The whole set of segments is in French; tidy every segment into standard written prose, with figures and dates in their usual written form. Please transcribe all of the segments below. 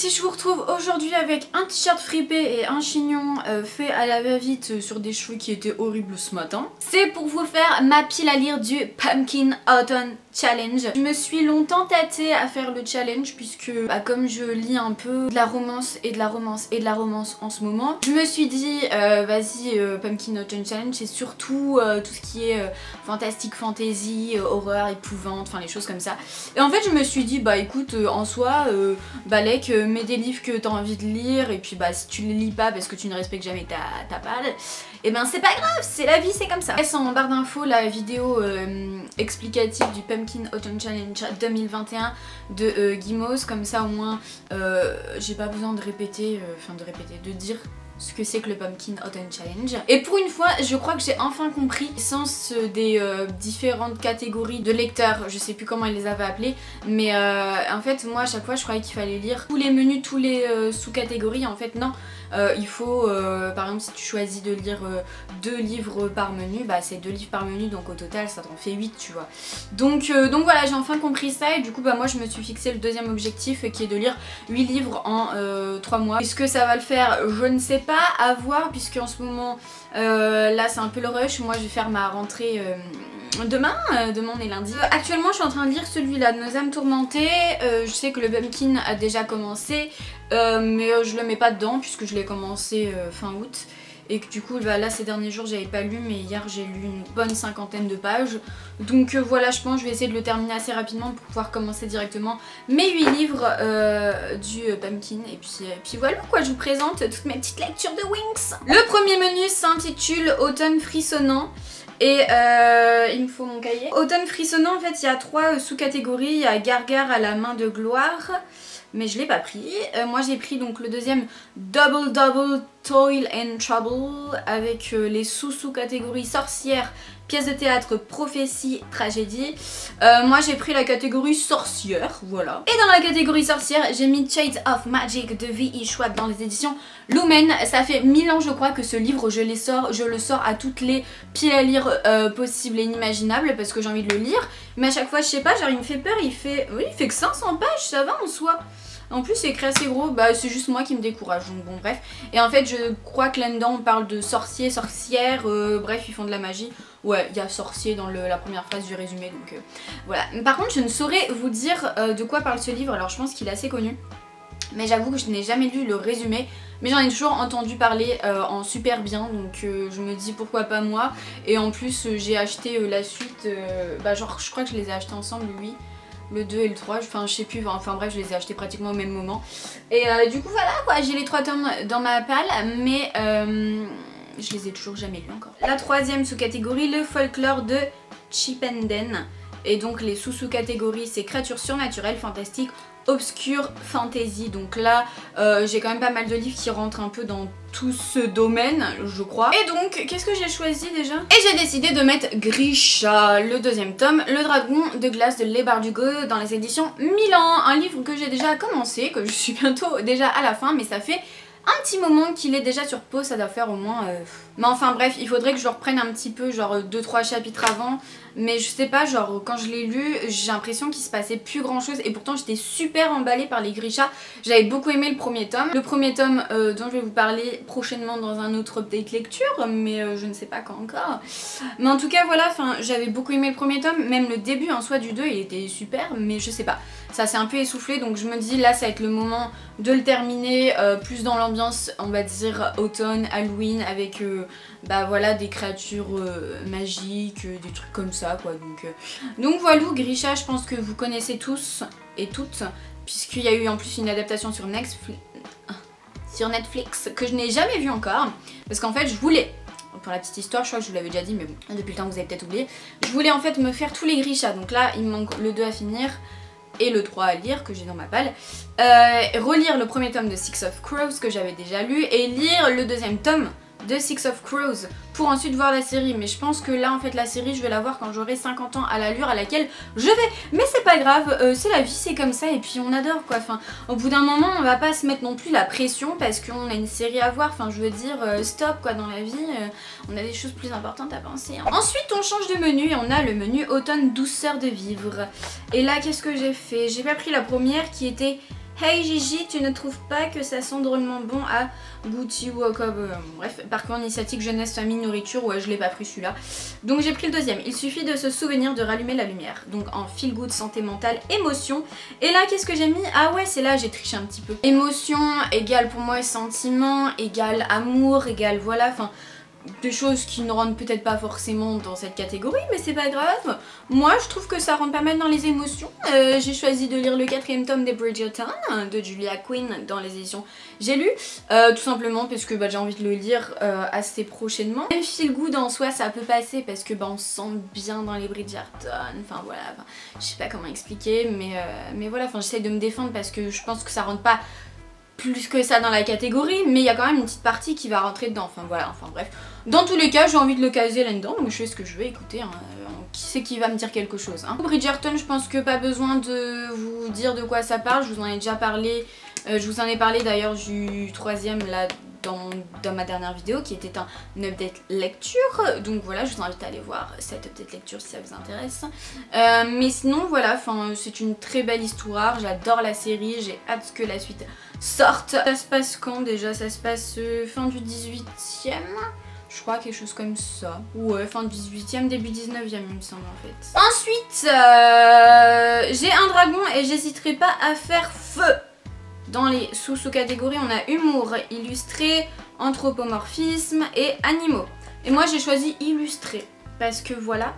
si je vous retrouve aujourd'hui avec un t-shirt fripé et un chignon fait à la va-vite sur des cheveux qui étaient horribles ce matin, c'est pour vous faire ma pile à lire du Pumpkin Autumn Challenge. Je me suis longtemps tâtée à faire le challenge puisque comme je lis un peu de la romance et de la romance et de la romance en ce moment, je me suis dit vas-y Pumpkin Autumn Challenge, c'est surtout tout ce qui est fantastique, fantasy, horreur, épouvante, enfin les choses comme ça. Et en fait je me suis dit bah écoute en soi Balek, mets des livres que t'as envie de lire et puis bah si tu les lis pas parce que tu ne respectes jamais ta palle, et ben c'est pas grave, c'est la vie, c'est comme ça. Je laisse en barre d'infos la vidéo explicative du Pumpkin Autumn Challenge 2021 de Gimos, comme ça au moins j'ai pas besoin de répéter, de dire ce que c'est que le Pumpkin Autumn Challenge. Et pour une fois, je crois que j'ai enfin compris l'essence des différentes catégories de lecteurs, je sais plus comment ils les avaient appelés, mais en fait moi à chaque fois je croyais qu'il fallait lire tous les menus, tous les sous-catégories, en fait non. Il faut, par exemple si tu choisis de lire 2 livres par menu, bah c'est 2 livres par menu, donc au total ça t'en fait 8 tu vois. Donc voilà, j'ai enfin compris ça et du coup bah moi je me suis fixé le deuxième objectif qui est de lire 8 livres en 3 mois. Est-ce que ça va le faire? Je ne sais pas, à voir, puisque en ce moment là c'est un peu le rush. Moi je vais faire ma rentrée demain on est lundi. Actuellement je suis en train de lire celui-là, de Nos âmes tourmentées. Je sais que le Pumpkin a déjà commencé mais je le mets pas dedans puisque je l'ai commencé fin août et que du coup bah, là ces derniers jours j'avais pas lu, mais hier j'ai lu une bonne 50aine de pages, donc voilà, je pense que je vais essayer de le terminer assez rapidement pour pouvoir commencer directement mes 8 livres du Pumpkin, et puis voilà quoi, je vous présente toutes mes petites lectures de Winx. Le premier menu s'intitule Automne frissonnant. Et il me faut mon cahier. Automne frissonnant, en fait il y a 3 sous-catégories. Il y a Gargare à la main de gloire, mais je l'ai pas pris. Moi j'ai pris donc le deuxième Double Toil and Trouble, avec les sous-catégories sorcière, pièce de théâtre, prophétie, tragédie. Moi j'ai pris la catégorie sorcière, voilà. Et dans la catégorie sorcière, j'ai mis Shades of Magic de V.E. Schwab dans les éditions Lumen. Ça fait 1000 ans je crois que ce livre je le sors à toutes les piles à lire possibles et inimaginables parce que j'ai envie de le lire. Mais à chaque fois je sais pas, genre il me fait peur, il fait que 500 pages, ça va en soi. En plus c'est écrit assez gros, bah c'est juste moi qui me décourage, donc bon bref. Et en fait je crois que là-dedans on parle de sorciers, sorcières, bref ils font de la magie. Ouais, il y a sorcier dans la première phrase du résumé, donc voilà. Par contre je ne saurais vous dire de quoi parle ce livre, alors je pense qu'il est assez connu. Mais j'avoue que je n'ai jamais lu le résumé, mais j'en ai toujours entendu parler en super bien, donc je me dis pourquoi pas moi. Et en plus j'ai acheté la suite, genre je crois que je les ai achetés ensemble, oui. Le 2 et le 3, enfin je sais plus, enfin bref je les ai achetés pratiquement au même moment. Et du coup voilà quoi, j'ai les 3 tomes dans ma palle, mais je les ai toujours jamais lus encore. La troisième sous-catégorie, le folklore de Chipenden. Et donc les sous-catégories c'est créatures surnaturelles, fantastiques, obscure, fantasy. Donc là j'ai quand même pas mal de livres qui rentrent un peu dans tout ce domaine je crois. Et donc qu'est-ce que j'ai choisi déjà? Et j'ai décidé de mettre Grisha, le deuxième tome, le dragon de glace de Leigh Bardugo dans les éditions Milan. Un livre que j'ai déjà commencé, que je suis bientôt déjà à la fin, mais ça fait un petit moment qu'il est déjà sur pause, ça doit faire au moins... Mais enfin bref, il faudrait que je reprenne un petit peu, genre 2-3 chapitres avant. Mais je sais pas, genre quand je l'ai lu, j'ai l'impression qu'il se passait plus grand chose. Et pourtant j'étais super emballée par les Grisha. J'avais beaucoup aimé le premier tome. Le premier tome dont je vais vous parler prochainement dans un autre update lecture. Mais je ne sais pas quand encore. Mais en tout cas voilà, j'avais beaucoup aimé le premier tome. Même le début en soi du 2 il était super. Mais je sais pas, ça s'est un peu essoufflé. Donc je me dis là ça va être le moment de le terminer. Plus dans l'ambiance on va dire automne, Halloween, avec bah voilà des créatures magiques, des trucs comme ça quoi. Donc voilà, Grisha je pense que vous connaissez tous et toutes, puisqu'il y a eu en plus une adaptation sur Netflix que je n'ai jamais vue encore, parce qu'en fait je voulais, pour la petite histoire je crois que je vous l'avais déjà dit mais bon depuis le temps vous avez peut-être oublié, je voulais en fait me faire tous les Grisha. Donc là il me manque le 2 à finir et le 3 à lire que j'ai dans ma palle, relire le premier tome de Six of Crows que j'avais déjà lu et lire le deuxième tome de Six of Crows pour ensuite voir la série. Mais je pense que là en fait la série je vais la voir quand j'aurai 50 ans à l'allure à laquelle je vais. Mais c'est pas grave, c'est la vie, c'est comme ça et puis on adore quoi. Au bout d'un moment on va pas se mettre non plus la pression parce qu'on a une série à voir, je veux dire stop quoi, dans la vie on a des choses plus importantes à penser hein. Ensuite on change de menu et on a le menu automne douceur de vivre. Et là qu'est-ce que j'ai fait? J'ai pas pris la première qui était Hey Gigi, tu ne trouves pas que ça sent drôlement bon à Gucci ou comme bref, parcours initiatique jeunesse famille nourriture, ouais je l'ai pas pris celui-là. Donc j'ai pris le deuxième. Il suffit de se souvenir de rallumer la lumière. Donc en feel good, santé mentale, émotion. Et là qu'est-ce que j'ai mis? Ah ouais c'est là j'ai triché un petit peu. Émotion égale pour moi sentiment, égale amour, égale voilà, enfin des choses qui ne rentrent peut-être pas forcément dans cette catégorie, mais c'est pas grave. Moi je trouve que ça rentre pas mal dans les émotions. J'ai choisi de lire le 4e tome des Bridgerton de Julia Quinn dans les éditions J'ai lu, tout simplement parce que j'ai envie de le lire assez prochainement. Même feel good en soi ça peut passer parce que on se sent bien dans les Bridgerton, enfin voilà, je sais pas comment expliquer, mais voilà, j'essaie de me défendre parce que je pense que ça rentre pas plus que ça dans la catégorie, mais il y a quand même une petite partie qui va rentrer dedans, enfin voilà, enfin bref. Dans tous les cas, j'ai envie de le caser là-dedans, donc je fais ce que je veux, écoutez, hein, qui c'est qui va me dire quelque chose. Hein. Bridgerton, je pense que pas besoin de vous dire de quoi ça parle, je vous en ai déjà parlé, je vous en ai parlé d'ailleurs du 3e là dans ma dernière vidéo qui était un update lecture, donc voilà je vous invite à aller voir cette update lecture si ça vous intéresse. Mais sinon voilà, c'est une très belle histoire, j'adore la série, j'ai hâte que la suite sorte. Ça se passe quand déjà? Ça se passe fin du 18e, je crois, quelque chose comme ça. Ouais, fin du 18e, début 19e il me semble en fait. Ensuite, j'ai un dragon et j'hésiterai pas à faire feu. Dans les sous-catégories, on a humour, illustré, anthropomorphisme et animaux. Et moi j'ai choisi illustré parce que voilà.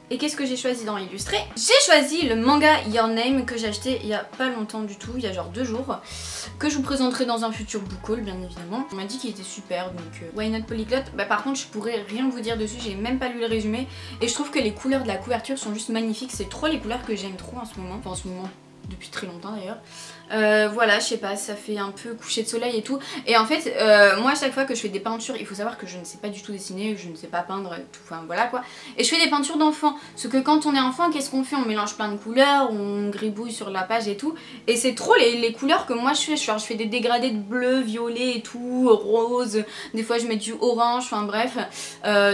Et qu'est-ce que j'ai choisi dans illustré? J'ai choisi le manga Your Name que j'ai acheté il y a pas longtemps du tout, il y a genre 2 jours, que je vous présenterai dans un futur book haul bien évidemment. On m'a dit qu'il était super, donc why not Polyglotte. Par contre je pourrais rien vous dire dessus, j'ai même pas lu le résumé. Et je trouve que les couleurs de la couverture sont juste magnifiques, c'est trop les couleurs que j'aime trop en ce moment. Enfin en ce moment, depuis très longtemps d'ailleurs. Voilà, je sais pas, ça fait un peu coucher de soleil et tout. Et en fait, moi à chaque fois que je fais des peintures, il faut savoir que je ne sais pas du tout dessiner, je ne sais pas peindre, tout, enfin voilà quoi. Et je fais des peintures d'enfants. Parce que quand on est enfant, qu'est-ce qu'on fait? On mélange plein de couleurs, on gribouille sur la page et tout. Et c'est trop les couleurs que moi je fais. Genre je fais des dégradés de bleu, violet et tout, rose. Des fois je mets du orange, enfin bref.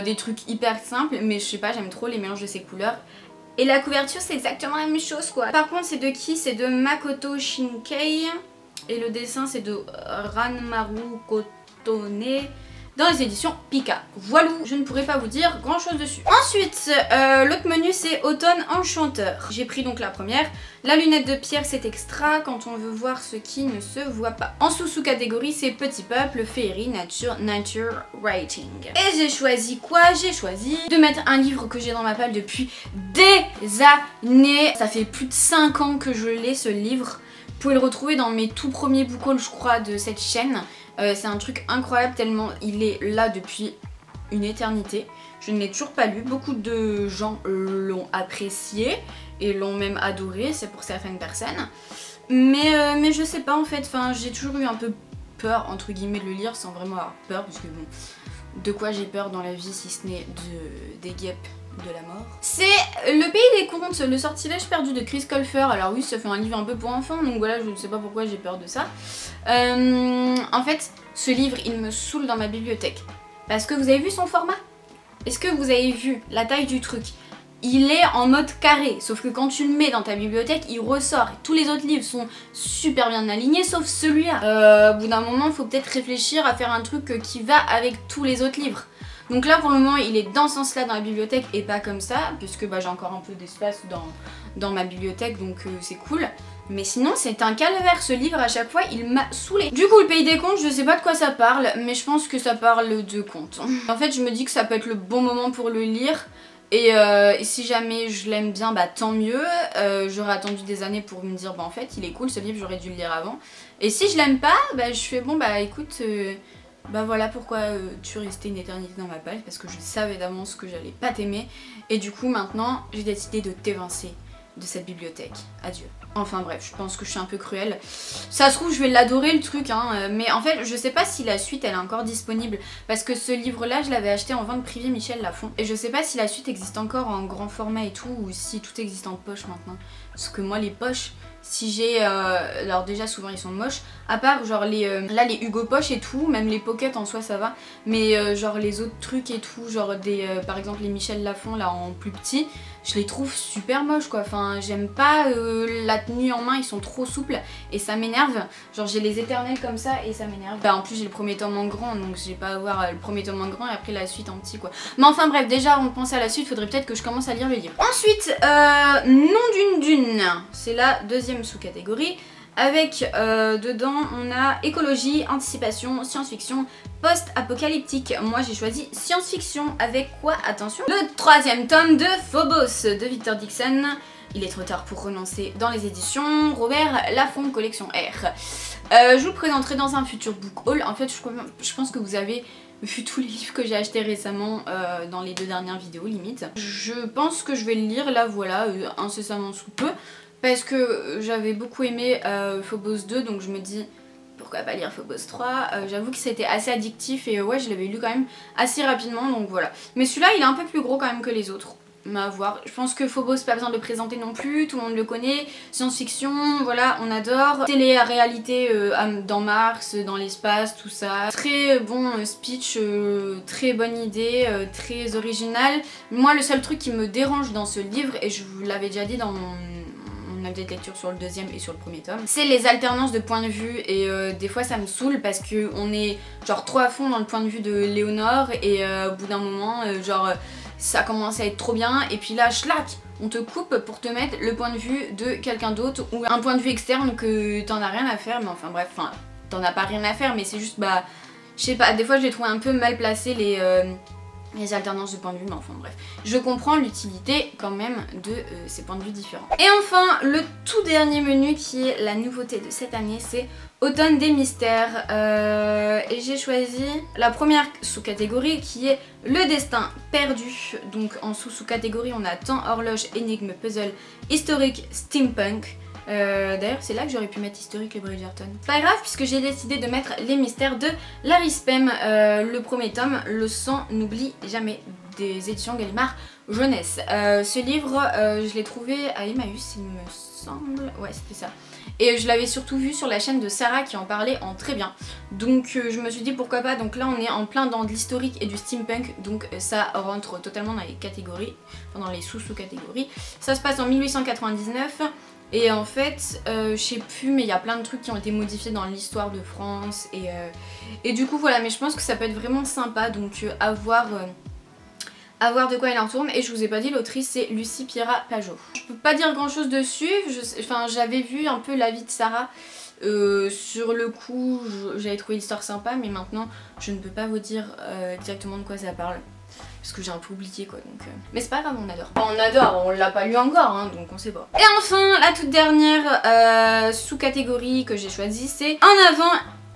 Des trucs hyper simples, mais je sais pas, j'aime trop les mélanges de ces couleurs. Et la couverture c'est exactement la même chose quoi. Par contre c'est de qui? C'est de Makoto Shinkei. Et le dessin c'est de Ranmaru Kotone dans les éditions Pika. Voilà, je ne pourrais pas vous dire grand chose dessus. Ensuite, l'autre menu c'est Automne Enchanteur. J'ai pris donc la première. La lunette de pierre c'est extra quand on veut voir ce qui ne se voit pas. En sous-catégorie c'est Petit Peuple, Féerie, Nature Writing. Et j'ai choisi quoi? J'ai choisi de mettre un livre que j'ai dans ma palle depuis des années. Ça fait plus de 5 ans que je l'ai ce livre. Vous pouvez le retrouver dans mes tout premiers book hauls je crois de cette chaîne. C'est un truc incroyable tellement il est là depuis une éternité. Je ne l'ai toujours pas lu, beaucoup de gens l'ont apprécié et l'ont même adoré, c'est pour certaines personnes. Mais je sais pas en fait, j'ai toujours eu un peu peur entre guillemets de le lire sans vraiment avoir peur parce que bon, de quoi j'ai peur dans la vie si ce n'est des guêpes de la mort. C'est Le Pays des Contes, le sortilège perdu de Chris Colfer. Alors oui ça fait un livre un peu pour enfants donc voilà je ne sais pas pourquoi j'ai peur de ça. En fait ce livre il me saoule dans ma bibliothèque parce que vous avez vu son format? Est-ce que vous avez vu la taille du truc? Il est en mode carré, sauf que quand tu le mets dans ta bibliothèque, il ressort. Et tous les autres livres sont super bien alignés, sauf celui-là. Au bout d'un moment, il faut peut-être réfléchir à faire un truc qui va avec tous les autres livres. Donc là, pour le moment, il est dans ce sens-là dans la bibliothèque et pas comme ça, puisque j'ai encore un peu d'espace dans ma bibliothèque, donc c'est cool. Mais sinon, c'est un calvaire ce livre, à chaque fois, il m'a saoulé. Du coup, Le Pays des Contes, je sais pas de quoi ça parle, mais je pense que ça parle de contes. En fait, je me dis que ça peut être le bon moment pour le lire. Et si jamais je l'aime bien, tant mieux. J'aurais attendu des années pour me dire, en fait, il est cool ce livre, j'aurais dû le lire avant. Et si je l'aime pas, je fais, écoute, voilà pourquoi tu restais une éternité dans ma page, parce que je savais d'avance que j'allais pas t'aimer. Et du coup, maintenant, j'ai décidé de t'évincer de cette bibliothèque. Adieu. Enfin bref, je pense que je suis un peu cruelle. Ça se trouve, je vais l'adorer le truc, mais en fait, je sais pas si la suite elle est encore disponible. Parce que ce livre-là, je l'avais acheté en vente privée Michel Lafon. Et je sais pas si la suite existe encore en grand format et tout, ou si tout existe en poche maintenant. Parce que moi, les poches, si j'ai... alors déjà, souvent ils sont moches. À part genre là, les Hugo Poche et tout, même les Pocket en soi ça va. Mais genre les autres trucs et tout, genre par exemple les Michel Lafon là en plus petit, je les trouve super moches quoi, enfin j'aime pas la tenue en main, ils sont trop souples et ça m'énerve, genre j'ai les éternels comme ça et ça m'énerve. Bah en plus j'ai le premier tome en grand donc j'ai pas à avoir le premier tome en grand et après la suite en petit quoi. Mais enfin bref, déjà avant de penser à la suite, faudrait peut-être que je commence à lire le livre. Ensuite, Nom d'une dune, c'est la deuxième sous-catégorie. Avec dedans on a écologie, anticipation, science-fiction, post-apocalyptique. Moi j'ai choisi science-fiction avec quoi? Attention, le troisième tome de Phobos de Victor Dixon. Il est trop tard pour renoncer dans les éditions Robert Laffont collection R. Je vous le présenterai dans un futur book haul. En fait je pense que vous avez vu tous les livres que j'ai achetés récemment dans les 2 dernières vidéos limite. Je pense que je vais le lire là voilà incessamment sous peu. Parce que j'avais beaucoup aimé Phobos 2, donc je me dis pourquoi pas lire Phobos 3. J'avoue que c'était assez addictif et ouais je l'avais lu quand même assez rapidement, donc voilà. Mais celui-là il est un peu plus gros quand même que les autres. Mais à voir. Je pense que Phobos, pas besoin de le présenter non plus, tout le monde le connaît. Science-fiction, voilà, on adore. Télé-réalité dans Mars, dans l'espace, tout ça. Très bon speech, très bonne idée, très original. Moi le seul truc qui me dérange dans ce livre, et je vous l'avais déjà dit dans mon update lecture sur le deuxième et sur le premier tome, c'est les alternances de point de vue et des fois ça me saoule parce que on est genre trop à fond dans le point de vue de Léonore et au bout d'un moment genre ça commence à être trop bien et puis là schlac on te coupe pour te mettre le point de vue de quelqu'un d'autre ou un point de vue externe que t'en as rien à faire, mais enfin bref, enfin t'en as pas rien à faire mais c'est juste bah je sais pas, des fois je les trouve un peu mal placés les alternances de points de vue, mais enfin bref. Je comprends l'utilité quand même de ces points de vue différents. Et enfin, le tout dernier menu qui est la nouveauté de cette année, c'est Automne des mystères. Et j'ai choisi la première sous-catégorie qui est le destin perdu. Donc en sous-catégorie, on a temps, horloge, énigme, puzzle, historique, steampunk. D'ailleurs c'est là que j'aurais pu mettre historique et Bridgerton. Pas grave puisque j'ai décidé de mettre les mystères de Larry Spem, le premier tome, Le sang n'oublie jamais, des éditions Gallimard Jeunesse. Ce livre je l'ai trouvé à Emmaüs il me semble, ouais c'était ça. Et je l'avais surtout vu sur la chaîne de Sarah qui en parlait en très bien. Donc je me suis dit pourquoi pas, donc là on est en plein dans de l'historique et du steampunk, donc ça rentre totalement dans les catégories, enfin dans les sous-catégories. Ça se passe en 1899. Et en fait, je sais plus, mais il y a plein de trucs qui ont été modifiés dans l'histoire de France et du coup voilà, mais je pense que ça peut être vraiment sympa, donc à voir de quoi il en retourne. Et je vous ai pas dit, l'autrice c'est Lucie Pira-Pajot. Je peux pas dire grand chose dessus, enfin j'avais vu un peu l'avis de Sarah. Sur le coup, j'avais trouvé l'histoire sympa, mais maintenant je ne peux pas vous dire directement de quoi ça parle. Parce que j'ai un peu oublié quoi donc... Mais c'est pas grave, on adore. Enfin, on adore, on l'a pas lu encore hein, donc on sait pas. Et enfin, la toute dernière sous-catégorie que j'ai choisie, c'est En avant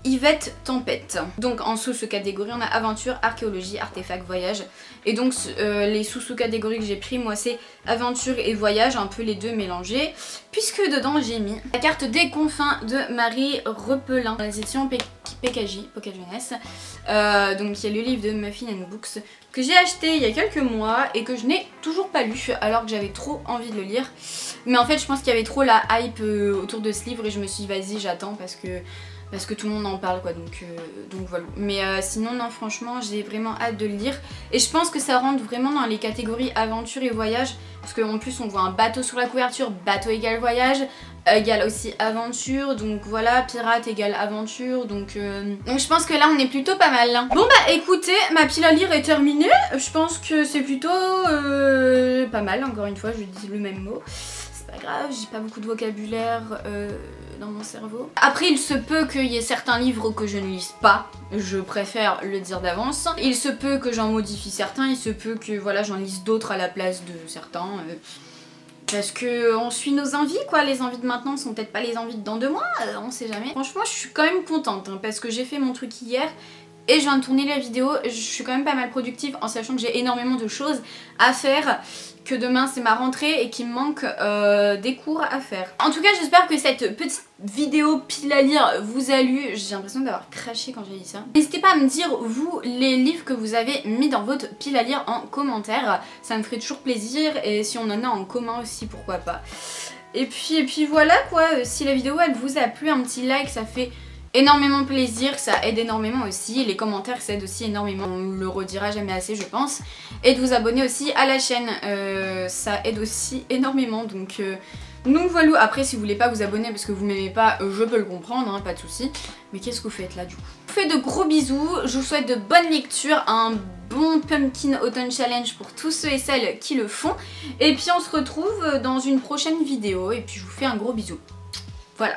Yvette Tempête. Donc en sous-catégorie on a aventure, archéologie, artefact, voyage. Et donc les sous-catégories que j'ai pris moi c'est aventure et voyage, un peu les deux mélangés. Puisque dedans j'ai mis la carte des confins de Marie Repelin dans les éditions PKJ, Pocket Jeunesse. Donc il y a le livre de Muffin and Books que j'ai acheté il y a quelques mois et que je n'ai toujours pas lu alors que j'avais trop envie de le lire. Mais en fait je pense qu'il y avait trop la hype autour de ce livre et je me suis dit vas-y j'attends parce que tout le monde en parle quoi, donc voilà. Mais sinon non franchement j'ai vraiment hâte de le lire et je pense que ça rentre vraiment dans les catégories aventure et voyage parce qu'en plus on voit un bateau sur la couverture, bateau égale voyage, égale aussi aventure, donc voilà, pirate égale aventure, donc je pense que là on est plutôt pas mal hein. Bon bah écoutez, ma pile à lire est terminée, je pense que c'est plutôt pas mal, encore une fois je dis le même mot. Pas grave, j'ai pas beaucoup de vocabulaire dans mon cerveau. Après il se peut qu'il y ait certains livres que je ne lise pas, je préfère le dire d'avance. Il se peut que j'en modifie certains, il se peut que voilà j'en lise d'autres à la place de certains. Parce que on suit nos envies quoi, les envies de maintenant sont peut-être pas les envies de dans 2 mois, on sait jamais. Franchement je suis quand même contente hein, parce que j'ai fait mon truc hier. Et je viens de tourner la vidéo, je suis quand même pas mal productive en sachant que j'ai énormément de choses à faire, que demain c'est ma rentrée et qu'il me manque des cours à faire. En tout cas j'espère que cette petite vidéo pile à lire vous a lu, j'ai l'impression d'avoir craché quand j'ai dit ça. N'hésitez pas à me dire vous les livres que vous avez mis dans votre pile à lire en commentaire, ça me ferait toujours plaisir et si on en a en commun aussi pourquoi pas. Et puis voilà quoi, si la vidéo elle vous a plu, un petit like ça fait énormément plaisir, ça aide énormément aussi, et les commentaires ça aide aussi énormément, on le redira jamais assez je pense, et de vous abonner aussi à la chaîne, ça aide aussi énormément donc voilà. Après si vous voulez pas vous abonner parce que vous m'aimez pas, je peux le comprendre, hein, pas de soucis. Mais qu'est-ce que vous faites là du coup? Je vous fais de gros bisous, je vous souhaite de bonnes lectures, un bon Pumpkin Autumn Challenge pour tous ceux et celles qui le font. Et puis on se retrouve dans une prochaine vidéo et puis je vous fais un gros bisou. Voilà.